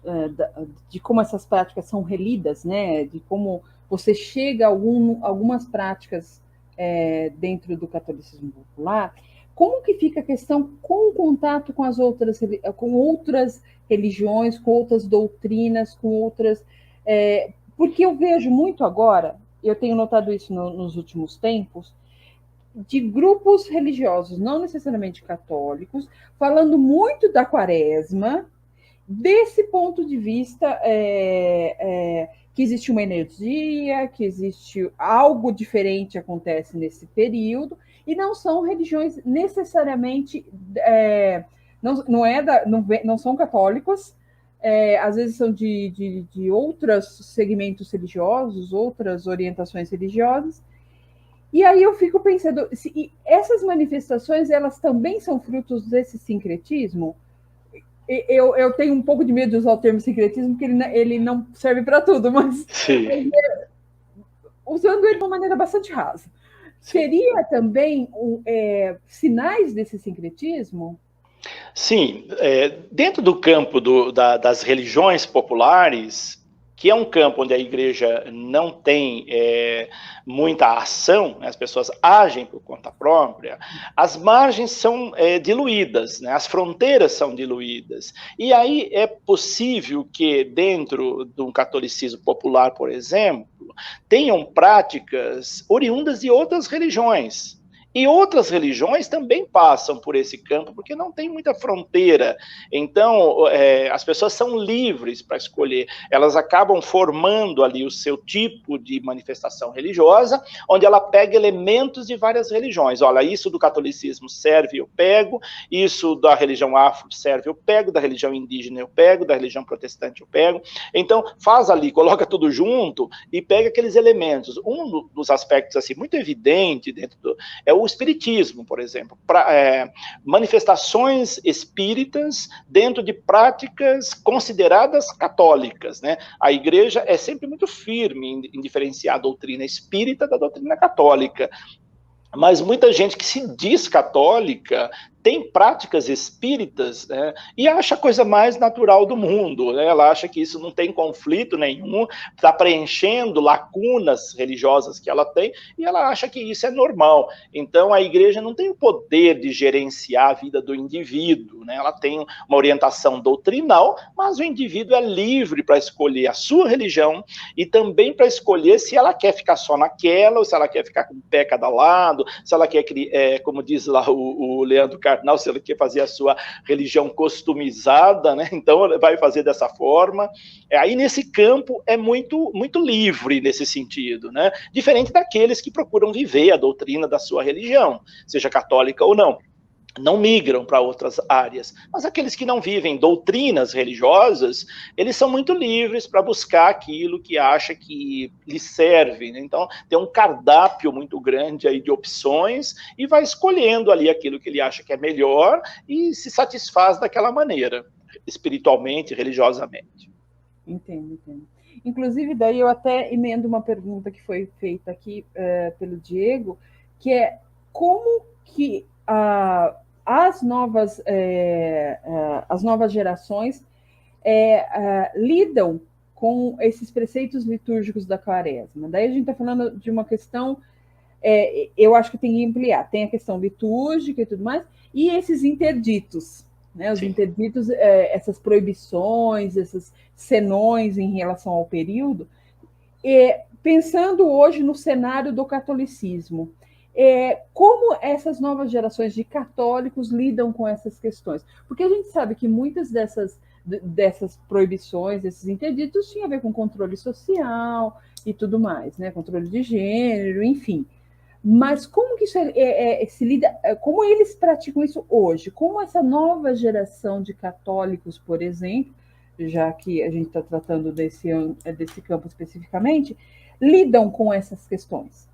de como essas práticas são relidas, né, de como você chega a algumas práticas dentro do catolicismo popular, como que fica a questão com o contato com outras religiões, com outras doutrinas, com outras... porque eu vejo muito agora, eu tenho notado isso nos últimos tempos, de grupos religiosos, não necessariamente católicos, falando muito da Quaresma desse ponto de vista, que existe uma energia, que existe algo diferente acontece nesse período, e não são religiões necessariamente, não são católicos, às vezes são de outros segmentos religiosos, outras orientações religiosas. E aí eu fico pensando, essas manifestações, elas também são frutos desse sincretismo? Eu tenho um pouco de medo de usar o termo sincretismo, porque ele não serve para tudo, mas usando ele de uma maneira bastante rasa. Sim. Seria também sinais desse sincretismo? Sim, dentro do campo das religiões populares, que é um campo onde a igreja não tem muita ação, né, as pessoas agem por conta própria, as margens são diluídas, né, as fronteiras são diluídas. E aí é possível que dentro de um catolicismo popular, por exemplo, tenham práticas oriundas de outras religiões. E outras religiões também passam por esse campo, porque não tem muita fronteira. Então, as pessoas são livres para escolher. Elas acabam formando ali o seu tipo de manifestação religiosa, onde ela pega elementos de várias religiões. Olha, isso do catolicismo serve, eu pego. Isso da religião afro serve, eu pego. Da religião indígena, eu pego. Da religião protestante, eu pego. Então, faz ali, coloca tudo junto e pega aqueles elementos. Um dos aspectos assim, muito evidente dentro é o espiritismo, por exemplo, manifestações espíritas dentro de práticas consideradas católicas, né? A igreja é sempre muito firme em diferenciar a doutrina espírita da doutrina católica, mas muita gente que se diz católica tem práticas espíritas, né, e acha a coisa mais natural do mundo, né? Ela acha que isso não tem conflito nenhum, está preenchendo lacunas religiosas que ela tem, e ela acha que isso é normal. Então, a igreja não tem o poder de gerenciar a vida do indivíduo, né? Ela tem uma orientação doutrinal, mas o indivíduo é livre para escolher a sua religião e também para escolher se ela quer ficar só naquela, ou se ela quer ficar com o pé cada lado, se ela quer, como diz lá o Leandro Carnal, se ele quer fazer a sua religião customizada, né? Então ele vai fazer dessa forma. Aí nesse campo é muito, muito livre nesse sentido, né? Diferente daqueles que procuram viver a doutrina da sua religião, seja católica ou não. Não migram para outras áreas. Mas aqueles que não vivem doutrinas religiosas, eles são muito livres para buscar aquilo que acha que lhe serve, né? Então, tem um cardápio muito grande aí de opções e vai escolhendo ali aquilo que ele acha que é melhor e se satisfaz daquela maneira, espiritualmente, religiosamente. Entendo. Inclusive, daí eu até emendo uma pergunta que foi feita aqui pelo Diego, que é como que as novas gerações lidam com esses preceitos litúrgicos da Quaresma. Daí a gente está falando de uma questão, eu acho que tem que ampliar, tem a questão litúrgica e tudo mais, e esses interditos, né? Os interditos, essas proibições, esses senões em relação ao período, pensando hoje no cenário do catolicismo, como essas novas gerações de católicos lidam com essas questões? Porque a gente sabe que muitas dessas proibições, esses interditos, tinham a ver com controle social e tudo mais, né? Controle de gênero, enfim. Mas como que isso se lida? Como eles praticam isso hoje? Como essa nova geração de católicos, por exemplo, já que a gente está tratando desse campo especificamente, lidam com essas questões?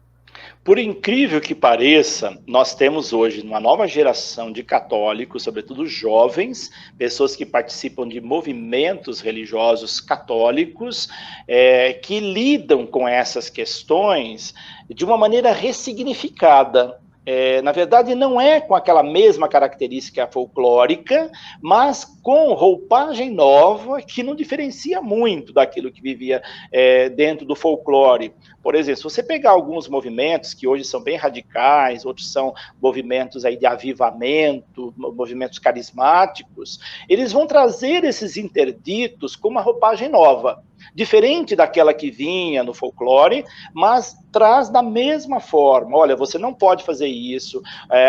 Por incrível que pareça, nós temos hoje uma nova geração de católicos, sobretudo jovens, pessoas que participam de movimentos religiosos católicos, que lidam com essas questões de uma maneira ressignificada. Na verdade, não é com aquela mesma característica folclórica, mas com roupagem nova, que não diferencia muito daquilo que vivia dentro do folclore. Por exemplo, se você pegar alguns movimentos que hoje são bem radicais, outros são movimentos aí de avivamento, movimentos carismáticos, eles vão trazer esses interditos com uma roupagem nova, diferente daquela que vinha no folclore, mas traz da mesma forma, olha, você não pode fazer isso,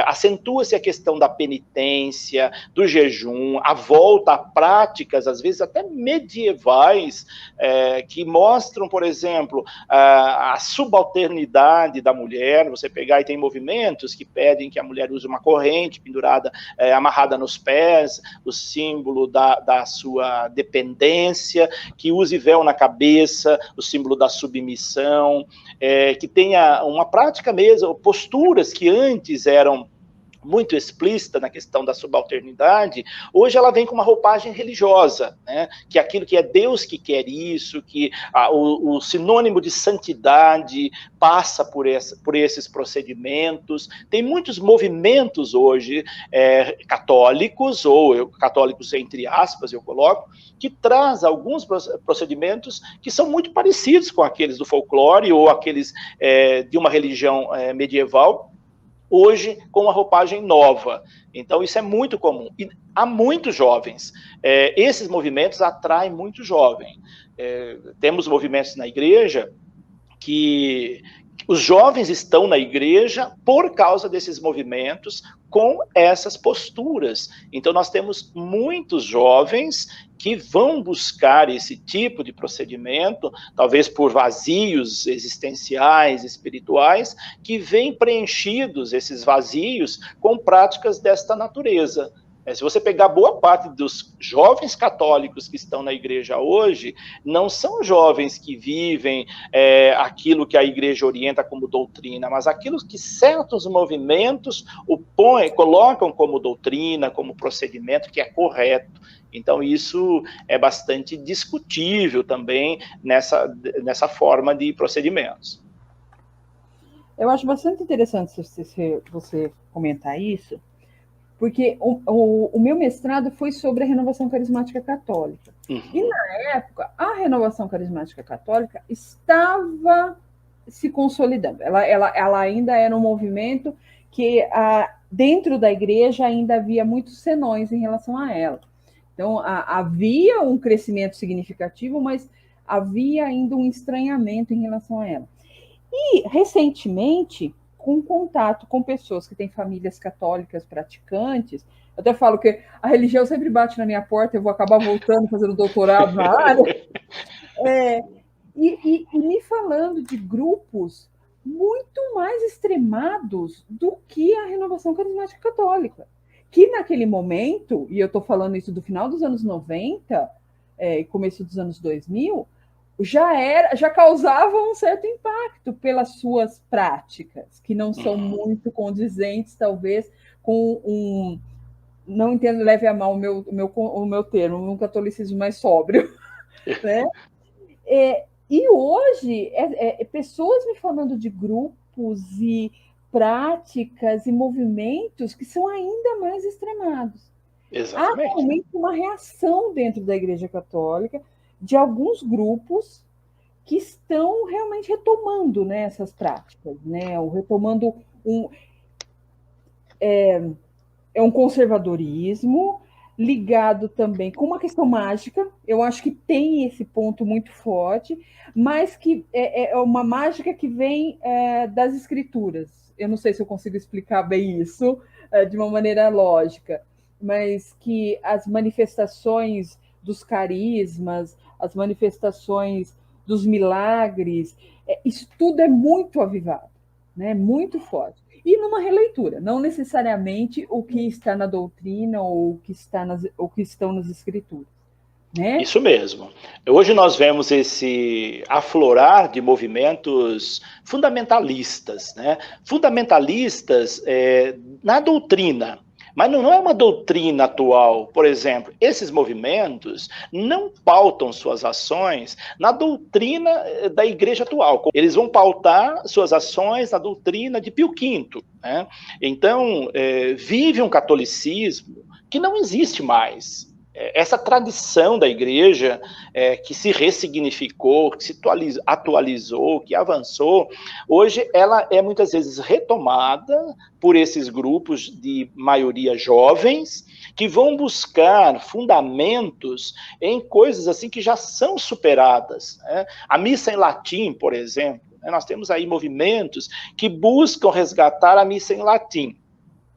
acentua-se a questão da penitência, do jejum, a volta a práticas, às vezes até medievais, que mostram, por exemplo, a subalternidade da mulher. Você pegar e tem movimentos que pedem que a mulher use uma corrente pendurada, amarrada nos pés, o símbolo da sua dependência, que use véu na cabeça, o símbolo da submissão, que tenha uma prática mesmo, posturas que antes eram muito explícita na questão da subalternidade, hoje ela vem com uma roupagem religiosa, né? Que é aquilo que é Deus que quer isso, que o sinônimo de santidade passa por esses procedimentos. Tem muitos movimentos hoje católicos, ou católicos entre aspas, eu coloco, que traz alguns procedimentos que são muito parecidos com aqueles do folclore ou aqueles de uma religião medieval, hoje com uma roupagem nova. Então isso é muito comum. E há muitos jovens. Esses movimentos atraem muito jovem. Temos movimentos na igreja que os jovens estão na igreja por causa desses movimentos, com essas posturas. Então nós temos muitos jovens que vão buscar esse tipo de procedimento, talvez por vazios existenciais, espirituais, que vêm preenchidos esses vazios com práticas desta natureza. Se você pegar boa parte dos jovens católicos que estão na igreja hoje, não são jovens que vivem aquilo que a igreja orienta como doutrina, mas aquilo que certos movimentos colocam como doutrina, como procedimento, que é correto. Então isso é bastante discutível também nessa forma de procedimentos. Eu acho bastante interessante você comentar isso, porque o meu mestrado foi sobre a renovação carismática católica. Uhum. E, na época, a renovação carismática católica estava se consolidando. Ela ainda era um movimento que, dentro da igreja, ainda havia muitos senões em relação a ela. Então, havia um crescimento significativo, mas havia ainda um estranhamento em relação a ela. E, recentemente, com contato com pessoas que têm famílias católicas praticantes, eu até falo que a religião sempre bate na minha porta, eu vou acabar voltando, fazendo doutorado na área, e me falando de grupos muito mais extremados do que a renovação carismática católica, que naquele momento, e eu estou falando isso do final dos anos 90, e começo dos anos 2000, já causava um certo impacto pelas suas práticas, que não são muito condizentes, talvez, com não entendo, leve a mal o meu termo, um catolicismo mais sóbrio. Né? E hoje, pessoas me falando de grupos e práticas e movimentos que são ainda mais extremados. Exatamente. Há realmente uma reação dentro da Igreja Católica de alguns grupos que estão realmente retomando, né, essas práticas, né, retomando um conservadorismo ligado também com uma questão mágica. Eu acho que tem esse ponto muito forte, mas que é uma mágica que vem das escrituras. Eu não sei se eu consigo explicar bem isso de uma maneira lógica, mas que as manifestações dos carismas, as manifestações dos milagres, isso tudo é muito avivado, né? Muito forte. E numa releitura, não necessariamente o que está na doutrina ou o que estão nas escrituras. Né? Isso mesmo. Hoje nós vemos esse aflorar de movimentos fundamentalistas, né? Fundamentalistas na doutrina. Mas não é uma doutrina atual. Por exemplo, esses movimentos não pautam suas ações na doutrina da igreja atual. Eles vão pautar suas ações na doutrina de Pio V. Né? Então, vive um catolicismo que não existe mais. Essa tradição da igreja que se ressignificou, que se atualizou, que avançou, hoje ela é muitas vezes retomada por esses grupos de maioria jovens, que vão buscar fundamentos em coisas assim que já são superadas. Né? A missa em latim, por exemplo, Nós temos aí movimentos que buscam resgatar a missa em latim.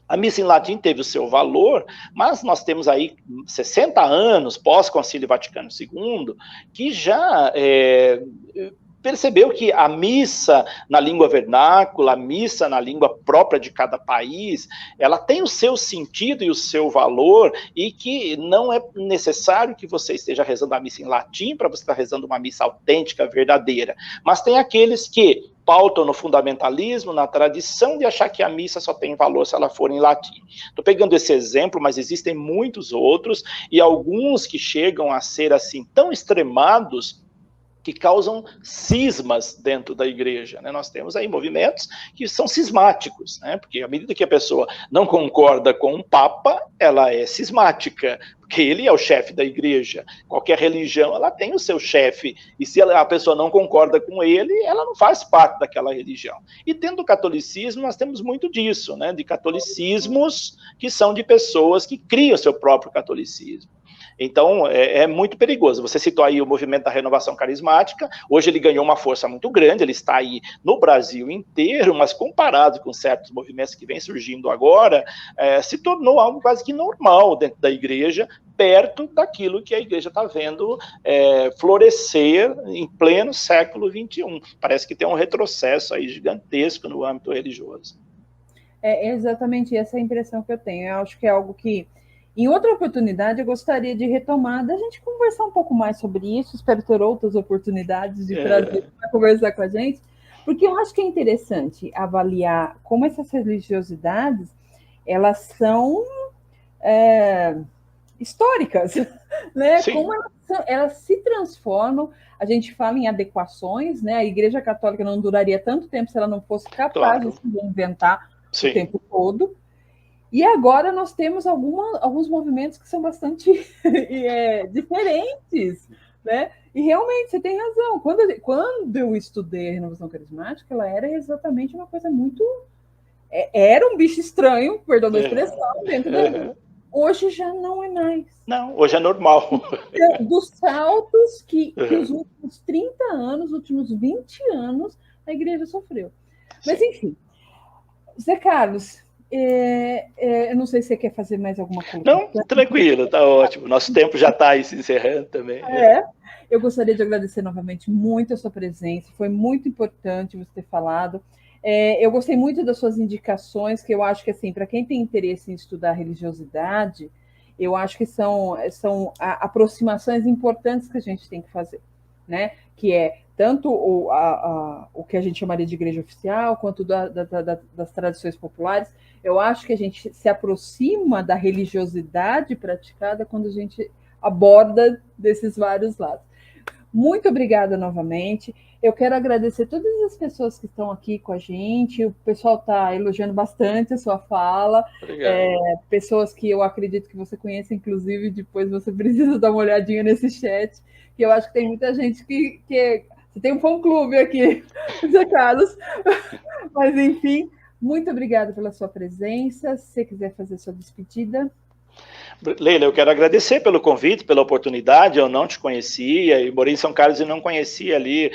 A missa em latim teve o seu valor, mas nós temos aí 60 anos pós-Concílio Vaticano II, que já percebeu que a missa na língua vernácula, a missa na língua própria de cada país, ela tem o seu sentido e o seu valor, e que não é necessário que você esteja rezando a missa em latim para você estar rezando uma missa autêntica, verdadeira. Mas tem aqueles que pautam no fundamentalismo, na tradição de achar que a missa só tem valor se ela for em latim. Estou pegando esse exemplo, mas existem muitos outros, e alguns que chegam a ser assim tão extremados que causam cismas dentro da igreja, né? Nós temos aí movimentos que são cismáticos, né? Porque à medida que a pessoa não concorda com um papa, ela é cismática, porque ele é o chefe da igreja. Qualquer religião, ela tem o seu chefe, e se a pessoa não concorda com ele, ela não faz parte daquela religião. E dentro do catolicismo, nós temos muito disso, né? De catolicismos que são de pessoas que criam seu próprio catolicismo. Então, é muito perigoso. Você citou aí o movimento da renovação carismática, hoje ele ganhou uma força muito grande, ele está aí no Brasil inteiro, mas comparado com certos movimentos que vêm surgindo agora, se tornou algo quase que normal dentro da igreja, perto daquilo que a igreja está vendo florescer em pleno século XXI. Parece que tem um retrocesso aí gigantesco no âmbito religioso. É exatamente essa a impressão que eu tenho. Eu acho que é algo que, em outra oportunidade, eu gostaria de retomar, da gente conversar um pouco mais sobre isso. Espero ter outras oportunidades de trazer para conversar com a gente, porque eu acho que é interessante avaliar como essas religiosidades, elas são históricas, né? Sim. Como elas se transformam. A gente fala em adequações, né? A Igreja Católica não duraria tanto tempo se ela não fosse capaz de se reinventar o tempo todo. E agora nós temos alguns movimentos que são bastante diferentes, né? E realmente, você tem razão. Quando eu estudei a renovação carismática, ela era exatamente uma coisa muito... Era um bicho estranho, perdão da expressão, dentro da... Hoje já não é mais. Não, hoje é normal. Dos saltos que os últimos 30 anos, os últimos 20 anos, a igreja sofreu. Mas, enfim. Zé Carlos... eu não sei se você quer fazer mais alguma coisa. Não, tranquilo, tá ótimo. Nosso tempo já está aí se encerrando também. Eu gostaria de agradecer novamente muito a sua presença. Foi muito importante você ter falado. Eu gostei muito das suas indicações, que eu acho que, assim, para quem tem interesse em estudar religiosidade, eu acho que são aproximações importantes que a gente tem que fazer, né? Que é tanto o que a gente chamaria de igreja oficial, quanto das tradições populares. Eu acho que a gente se aproxima da religiosidade praticada quando a gente aborda desses vários lados. Muito obrigada novamente. Eu quero agradecer todas as pessoas que estão aqui com a gente. O pessoal está elogiando bastante a sua fala. Pessoas que eu acredito que você conhece, inclusive, depois você precisa dar uma olhadinha nesse chat, que eu acho que tem muita gente que você tem um fã-clube aqui, Zé Carlos. Mas, enfim, muito obrigada pela sua presença. Se você quiser fazer sua despedida. Leila, eu quero agradecer pelo convite, pela oportunidade. Eu não te conhecia, e morei em São Carlos e não conhecia ali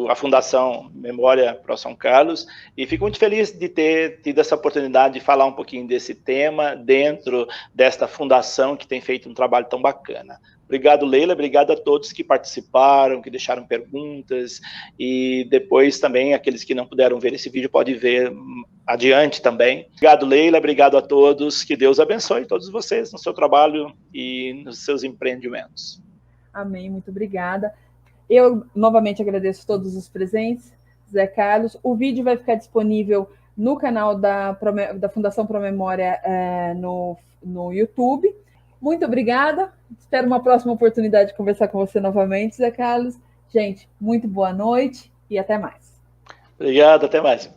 a Fundação Memória Pro São Carlos, e fico muito feliz de ter tido essa oportunidade de falar um pouquinho desse tema dentro desta fundação que tem feito um trabalho tão bacana. Obrigado, Leila, obrigado a todos que participaram, que deixaram perguntas, e depois também aqueles que não puderam ver esse vídeo podem ver adiante também. Obrigado, Leila, obrigado a todos, que Deus abençoe todos vocês no seu trabalho e nos seus empreendimentos. Amém, muito obrigada. Eu novamente agradeço a todos os presentes, Zé Carlos. O vídeo vai ficar disponível no canal da Fundação Pro Memória no YouTube. Muito obrigada. Espero uma próxima oportunidade de conversar com você novamente, Zé Carlos. Gente, muito boa noite e até mais. Obrigado, até mais.